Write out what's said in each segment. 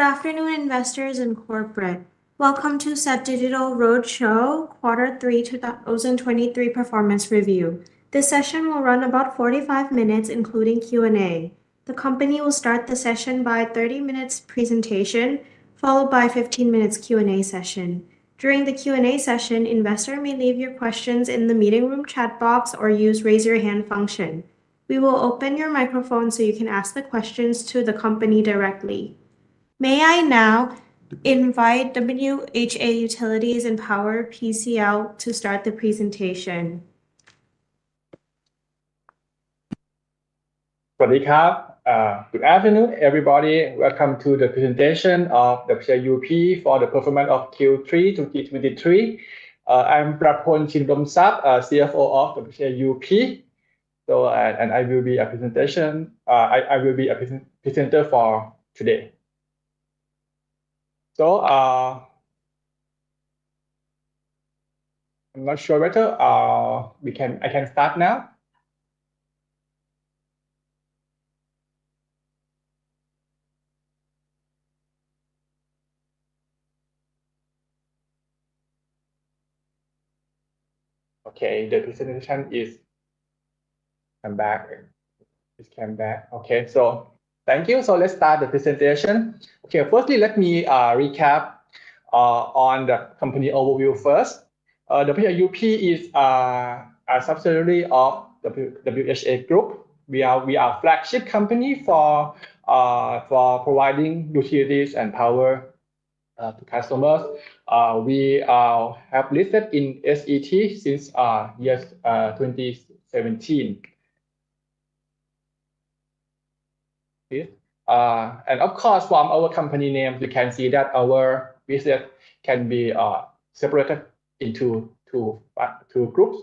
afternoon, investors and corporate. Welcome to SET Digital Roadshow Quarter 3 2023 Performance Review. This session will run about 45 minutes, including Q&A. The company will start the session by 30 minutes presentation, followed by 15 minutes Q&A session. During the Q&A session, investor may leave your questions in the meeting room chat box or use raise your hand function. We will open your microphone so you can ask the questions to the company directly. May I now invite WHA Utilities and Power PCL to start the presentation. สวัสดีครับ Good afternoon, everybody. Welcome to the presentation of WHAUP for the performance of Q3 2023. I'm Prapon Chindromsap, CFO of WHAUP. So, and I will be a I will be a presenter for today. So, I'm not sure whether I can start now. Okay, the presentation is come back. It came back. Okay, so thank you. So let's start the presentation. Okay, firstly, let me recap on the company overview first. WHAUP is a subsidiary of the WHA Group. We are flagship company for providing utilities and power to customers. We have listed in SET since year 2017. And of course, from our company name, you can see that our business can be separated into two groups.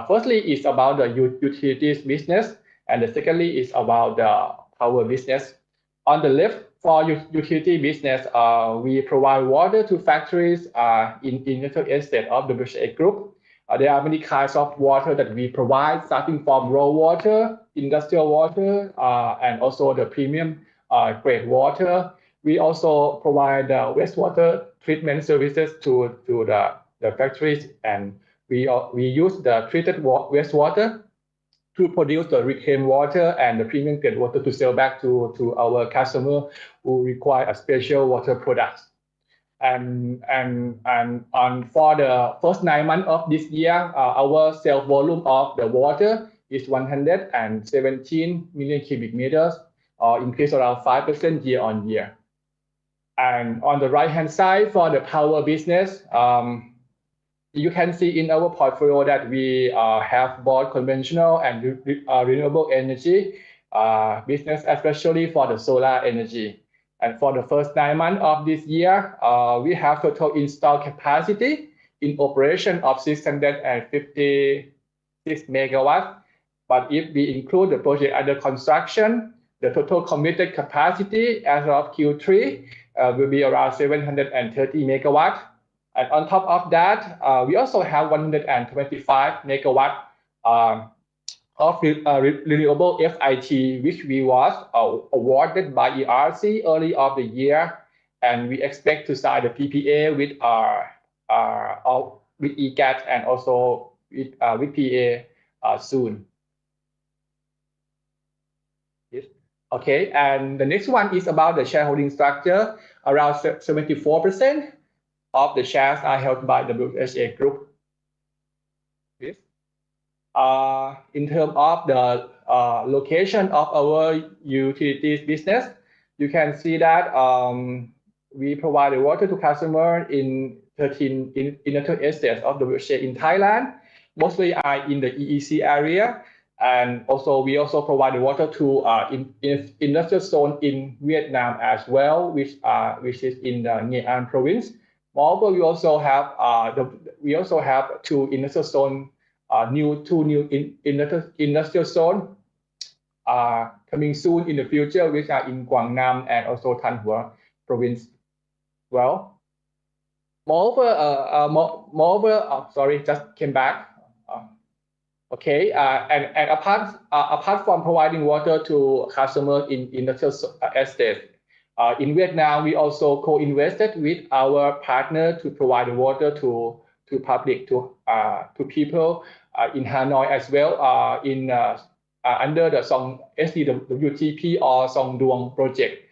Firstly, it's about the utilities business, and the secondly is about the power business. On the left, for utility business, we provide water to factories in United States of the WHA Group. There are many kinds of water that we provide, starting from raw water, industrial water, and also the premium grade water. We also provide wastewater treatment services to the factories, and we use the treated wastewater to produce the reclaimed water and the premium grade water to sell back to our customer who require a special water products. And for the first 9 months of this year, our sales volume of the water is 117 million cubic meters, or increase around 5% year on year. And on the right hand side, for the power business, you can see in our portfolio that we have both conventional and renewable energy business, especially for the solar energy. And for the first 9 months of this year, we have total installed capacity in operation of 656 megawatts. But if we include the project under construction, the total committed capacity as of Q3 will be around 730 megawatts. And on top of that, we also have 125 megawatts of renewable FIT, which we was awarded by ERC early of the year, and we expect to sign the PPA with EGAT and also with PA soon. Yes. Okay, and the next one is about the shareholding structure. Around 74% of the shares are held by the WHA Group. Yes. In terms of the location of our utilities business, you can see that we provide the water to customers in 13 United States of the WHA in Thailand, mostly are in the EEC area, and also we also provide the water to industrial zone in Vietnam as well, which is in the Nghệ An province. Moreover, we also have two industrial zone. Two new industrial zones coming soon in the future, which are in Quang Nam and also Thanh Hoa province. Well, moreover, sorry, just came back. Okay, and apart from providing water to customers in industrial estates, In Vietnam, we also co-invested with our partner to provide the water to public, to people in Hanoi as well, under the Song SDWTP or Song Duong project.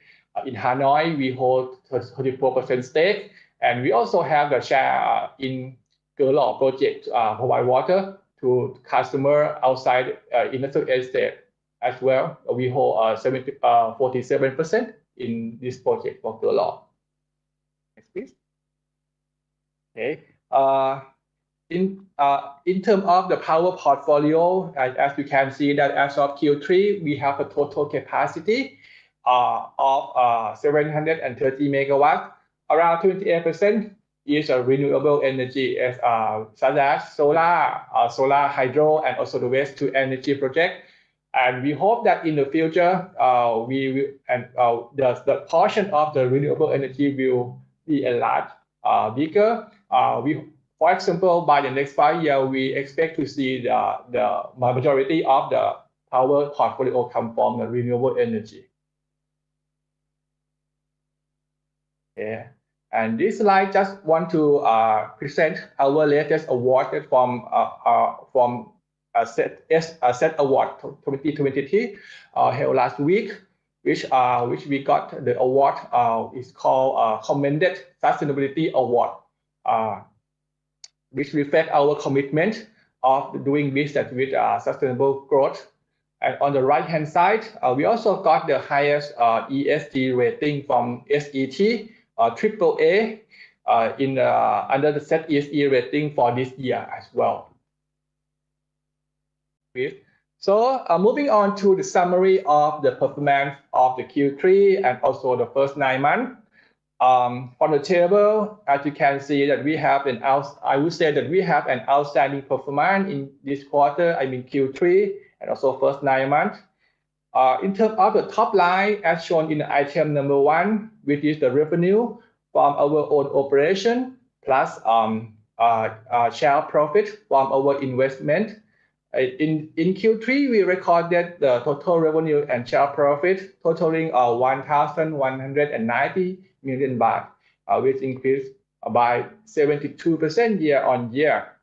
In Hanoi, we hold 34% stake, and we also have the share in Kerlaw project to provide water to customer outside industrial estate as well. We hold 47% in this project for Kerlaw. Next, please. Okay. In terms of the power portfolio, as you can see that as of Q3, we have a total capacity of 730 megawatts. Around 28% is a renewable energy, such as solar, hydro, and also the waste to energy project. And we hope that in the future, the portion of the renewable energy will be a lot bigger. For example, by the next 5 years, we expect to see the majority of the power portfolio come from the renewable energy. Yeah. And this slide just want to present our latest award from SET Award 2023 held last week, which we got the award is called Commended Sustainability Award, which reflect our commitment of doing business with sustainable growth. And on the right-hand side, we also got the highest ESG rating from SET, WHA, under the SET ESG rating for this year as well. So moving on to the summary of the performance of the Q3 and also the first 9 months. On the table, as you can see, that we have I would say that we have an outstanding performance in this quarter, I mean Q3, and also first 9 months. In terms of the top line, as shown in the item number 1, which is the revenue from our own operation plus share profit from our investment. In Q3, we recorded the total revenue and share profit totaling 1,190 million baht, which increased by 72% year on year.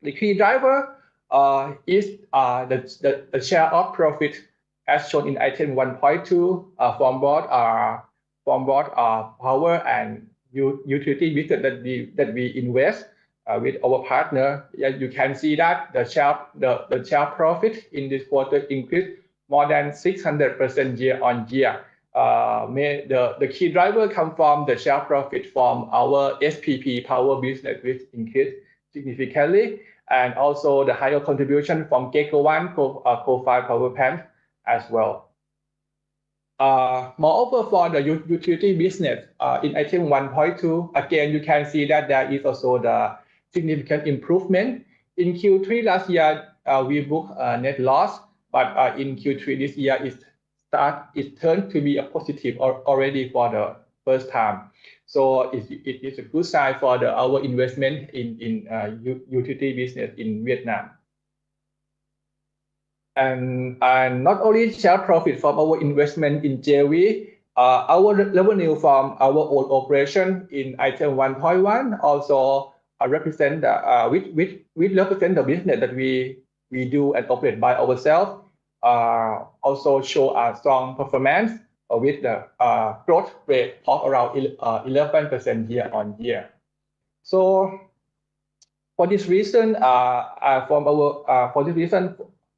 The key driver is the share of profit as shown in item 1.2 from both power and utility business that we invest with our partner. You can see that the share profit in this quarter increased more than 600% year on year. The key driver come from the share profit from our SPP power business, which increased significantly, and also the higher contribution from Gecko 1 coal-fired power plant as well. Moreover, for the utility business, in item 1.2, again, you can see that there is also the significant improvement. In Q3 last year, we booked a net loss, but in Q3 this year, it turned to be a positive already for the first time. So it is a good sign for our investment in utility business in Vietnam. And not only share profit from our investment in JV, our revenue from our own operation in item 1.1 also represent represent the business that we do and operate by ourselves. Also show a strong performance with the growth rate of around 11% year on year. So for this reason, our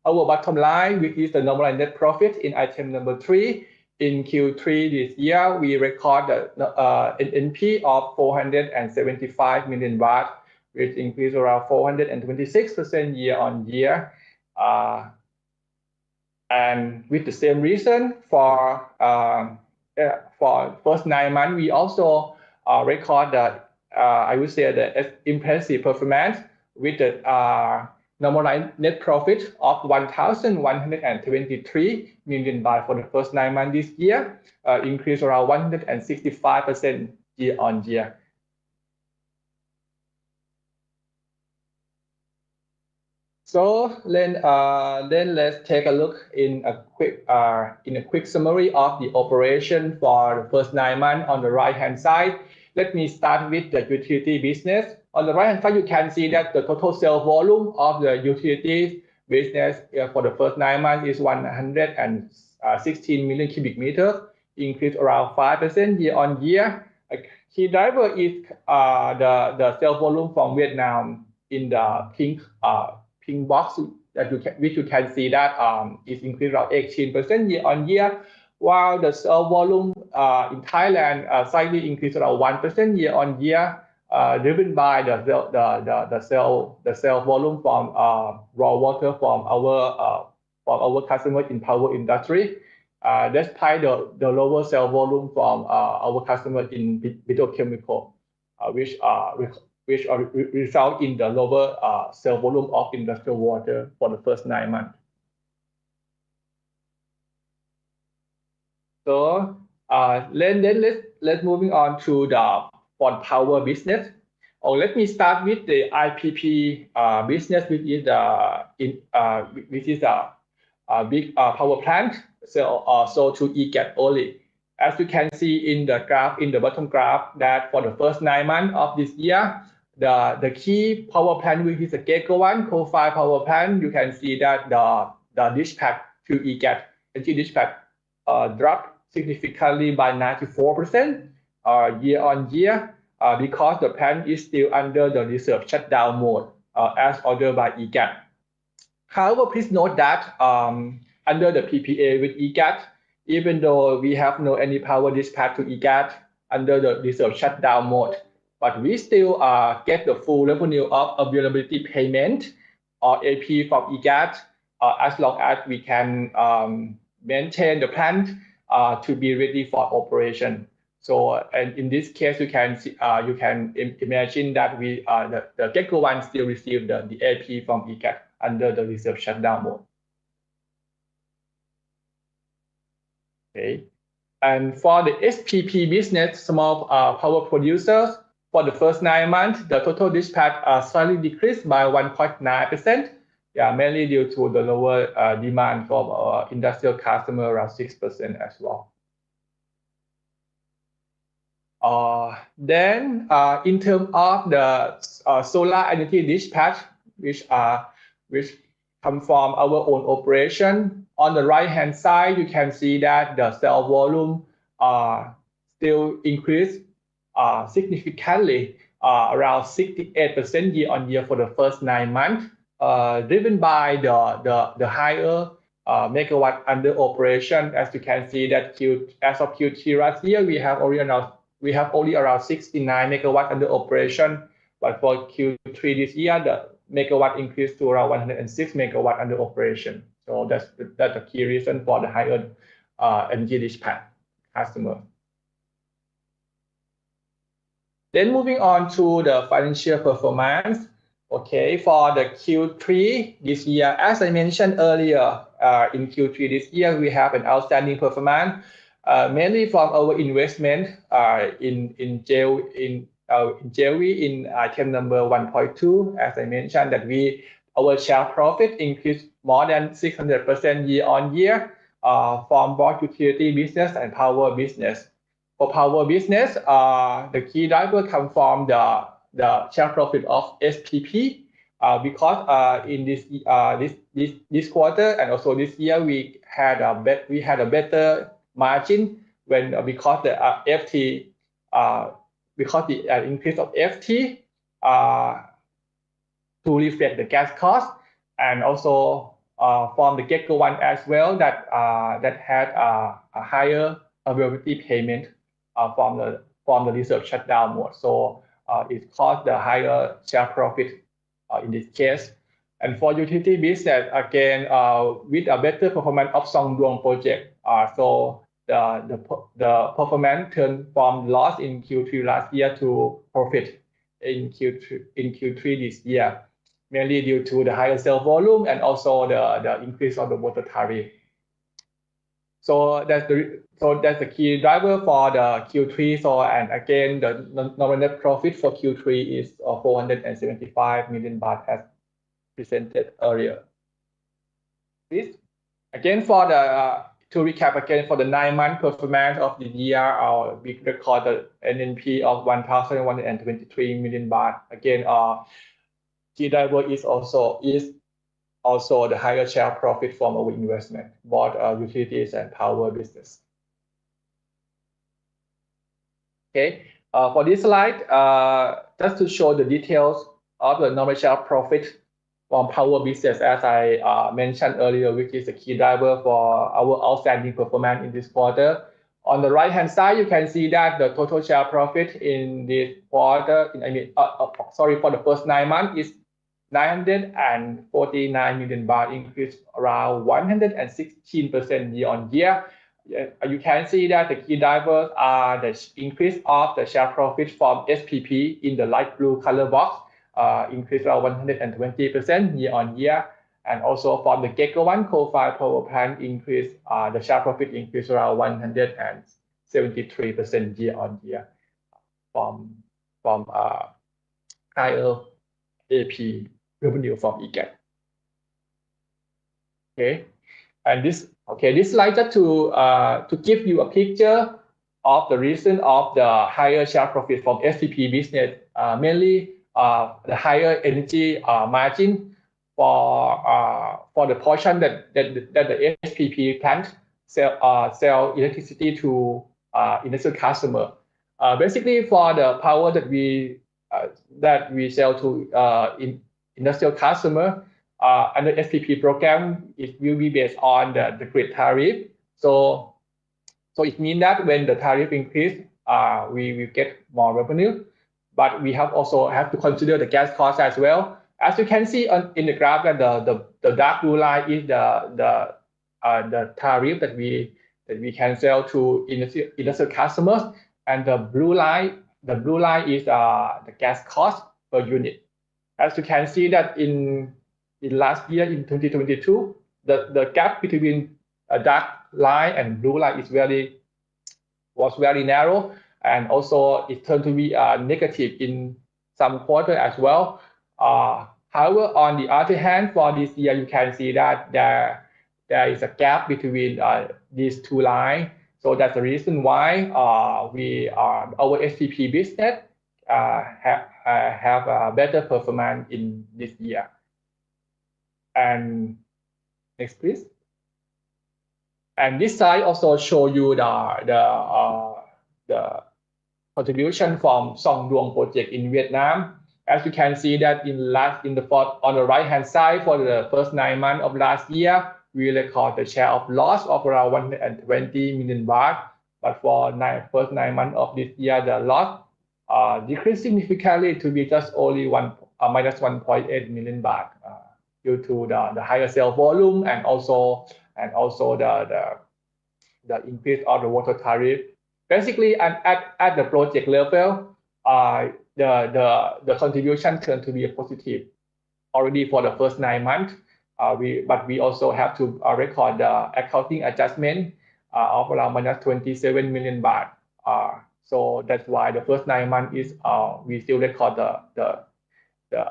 bottom line, which is the normalized net profit in item number 3, in Q3 this year, we recorded an NP of 475 million baht, which increased around 426% year on year. And with the same reason for first 9 months, we also record I would say the impressive performance with the normalized net profit of 1,123 million baht for the first 9 months this year, increased around 165% year on year. So then let's take a look in a quick summary of the operation for the first 9 months on the right hand side. Let me start with the utility business. On the right hand side, you can see that the total sales volume of the utilities business for the first 9 months is 116 million cubic meters, increase around 5% year on year. A key driver is the sales volume from Vietnam in the pink box that which you can see that is increased around 18% year on year, while the sales volume in Thailand slightly increased around 1% year on year, driven by the sales volume from raw water from our customers in power industry. Despite the lower sales volume from our customers in petrochemical, which result in the lower sales volume of industrial water for the first 9 months. So let's moving on to the power business. Let me start with the IPP business, which is a big power plant. So to EGAT only. As you can see in the graph, in the bottom graph, that for the first 9 months of this year, the key power plant, which is a GECO 1 coal-fired power plant, you can see that the dispatch to EGAT, energy dispatch dropped significantly by 94% year on year because the plant is still under the reserve shutdown mode as ordered by EGAT. However, please note that under the PPA with EGAT, even though we have no any power dispatch to EGAT under the reserve shutdown mode, but we still get the full revenue of availability payment or AP from EGAT as long as we can maintain the plant to be ready for operation. So, and in this case, you can imagine that the GECO 1 still receive the AP from EGAT under the reserve shutdown mode. Okay, and for the SPP business, small power producers, for the first 9 months, the total dispatch slightly decreased by 1.9%. Yeah, mainly due to the lower demand from our industrial customer, around 6% as well. Then, in terms of the solar energy dispatch, which come from our own operation, on the right-hand side, you can see that the sales volume still increased significantly, around 68% year on year for the first 9 months, driven by the higher megawatt under operation. As you can see that as of Q3 last year, we have only around 69 megawatt under operation, but for Q3 this year, the megawatt increased to around 106 megawatt under operation. So that's the key reason for the higher energy dispatch customer. Then moving on to the financial performance. Okay, for the Q3 this year, as I mentioned earlier, in Q3 this year, we have an outstanding performance, mainly from our investment in JV in item number 1.2. As I mentioned, that our share profit increased more than 600% year on year from both utility business and power business. For power business, the key driver come from the share profit of SPP because in this quarter and also this year we had a better margin because the FT because the increase of FT to reflect the gas cost, and also from the GECO 1 as well that had a higher availability payment from the reserve shutdown mode. So it caused the higher share profit in this case. And for utility business, again, with a better performance of Song Duong project, so the performance turned from loss in Q3 last year to profit in Q3 this year, mainly due to the higher sales volume and also the increase of the water tariff. So that's the key driver for the Q3. So, and again, the normal net profit for Q3 is 475 million baht, presented earlier. Please. Again, for the to recap again, for the 9-month performance of the year, we recorded NNP of 1,123 million baht. Again, key driver is also the higher share profit from our investment, both utilities and power business. Okay, for this slide, just to show the details of the normal share profit from power business, as I mentioned earlier, which is the key driver for our outstanding performance in this quarter. On the right-hand side, you can see that the total share profit in this quarter, for the first 9 months is 949 million baht, increased around 116% year-on-year. You can see that the key drivers are the increase of the share profit from SPP in the light blue color box, increased around 120% year-on-year, and also from the Gecko 1 coal-fired power plant increase, the share profit increased around 173% year-on-year from higher AP revenue from EGAT. Okay, and this slide just to give you a picture of the reason of the higher share profit from SPP business, mainly the higher energy margin for the portion that the SPP plant sell electricity to industrial customer. Basically, for the power that we sell to industrial customer under SPP program, it will be based on the grid tariff. So it means that when the tariff increase, we will get more revenue. But we also have to consider the gas cost as well. As you can see in the graph, that the dark blue line is the tariff that we can sell to industrial customers, and the blue line is the gas cost per unit. As you can see that in last year, in 2022, the gap between a dark line and blue line was very narrow, and also it turned to be negative in some quarter as well. However, on the other hand, for this year, you can see that there is a gap between these two lines. So that's the reason why our SPP business have a better performance in this year. And next, please. And this slide also show you the contribution from Song Duong project in Vietnam. As you can see that on the right-hand side, for the first 9 months of last year, we record the share of loss of around 120 million baht. But for first 9 months of this year, the loss decreased significantly to be just only minus 1.8 million baht due to the higher sale volume and also the increase of the water tariff. Basically, at the project level, the contribution turned to be a positive already for the first 9 months. But we also have to record the accounting adjustment of around minus 27 million baht. So that's why the first 9 months is we still record a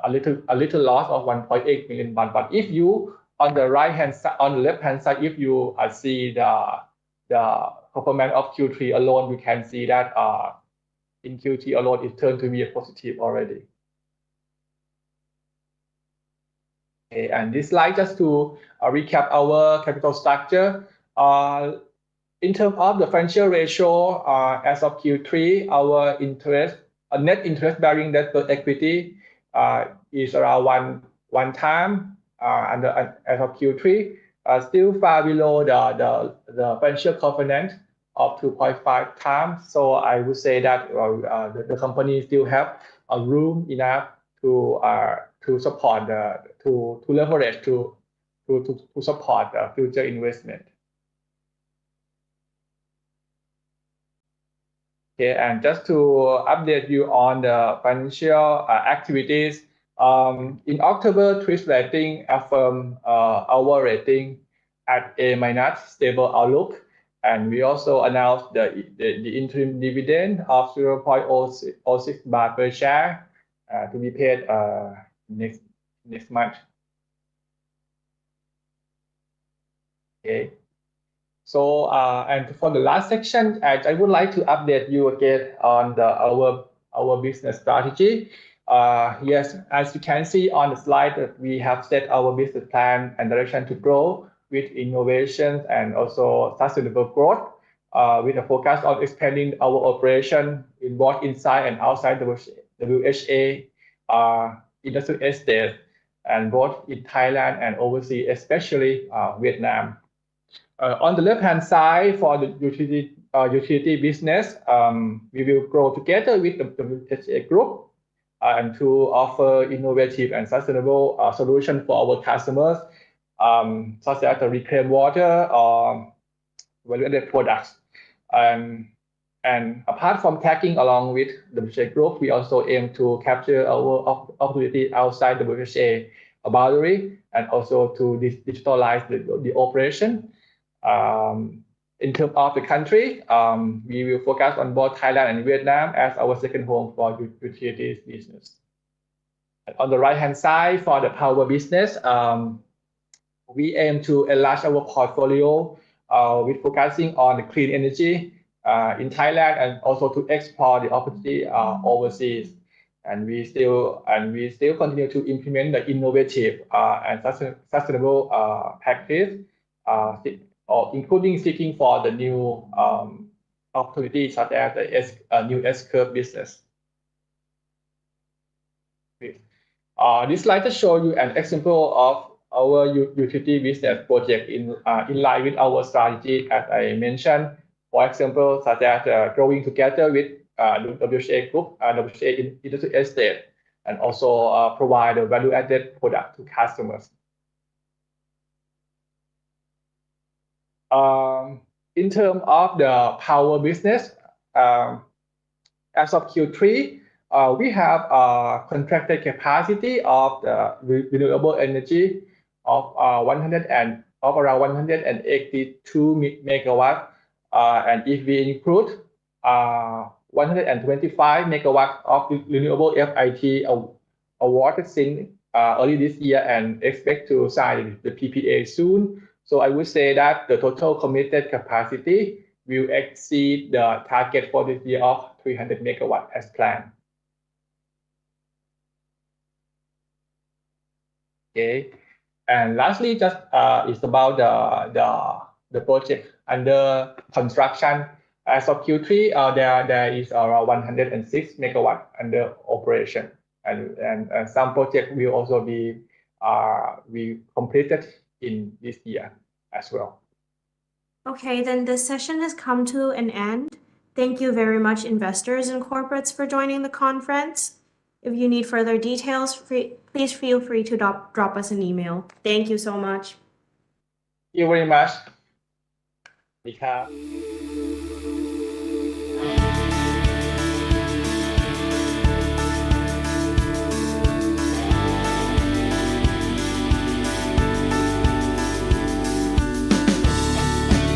little loss of 1.8 million baht. But if you on the left-hand side, if you see the performance of Q3 alone, we can see that in Q3 alone, it turned to be a positive already. Okay, and this slide just to recap our capital structure. In terms of the financial ratio, as of Q3, our net interest bearing debt to equity is around one time, and as of Q3, still far below the financial covenant of 2.5 times. So I would say that the company still have a room enough to support to leverage to support future investment. Okay, and just to update you on the financial activities, in October, Twitch Rating affirmed our rating at A- stable outlook, and we also announced the interim dividend of 0.06 baht per share to be paid next month. Okay. So, and for the last section, I would like to update you again on our business strategy. Yes, as you can see on the slide, that we have set our business plan and direction to grow with innovation and also sustainable growth, with a focus on expanding our operation in both inside and outside the WHA industrial estate, and both in Thailand and overseas, especially Vietnam. On the left-hand side, for the utility business, we will grow together with the WHA group and to offer innovative and sustainable solutions for our customers, such as the reclaimed water or value-added products. And apart from tagging along with the WHA group, we also aim to capture our opportunity outside the WHA boundary and also to digitalize the operation. In terms of the country, we will focus on both Thailand and Vietnam as our second home for utilities business. And on the right-hand side, for the power business, we aim to enlarge our portfolio with focusing on the clean energy in Thailand and also to explore the opportunity overseas. And we still continue to implement the innovative and sustainable practice, including seeking for the new opportunities such as the new S-curve business. This slide just shows you an example of our utility business project in line with our strategy, as I mentioned. For example, such as growing together with the WHA group, WHA industrial estate, and also provide a value-added product to customers. In terms of the power business, as of Q3, we have a contracted capacity of the renewable energy of around 182 megawatts, and if we include 125 megawatts of renewable FIT awarded since early this year and expect to sign the PPA soon. So I would say that the total committed capacity will exceed the target for this year of 300 megawatts as planned. Okay, and lastly, just it's about the project under construction. As of Q3, there is around 106 megawatts under operation, and some projects will also be completed in this year as well. Okay, then this session has come to an end. Thank you very much, investors and corporates, for joining the conference. If you need further details, please feel free to drop us an email. Thank you so much. Thank you very much. สวัสดีครับ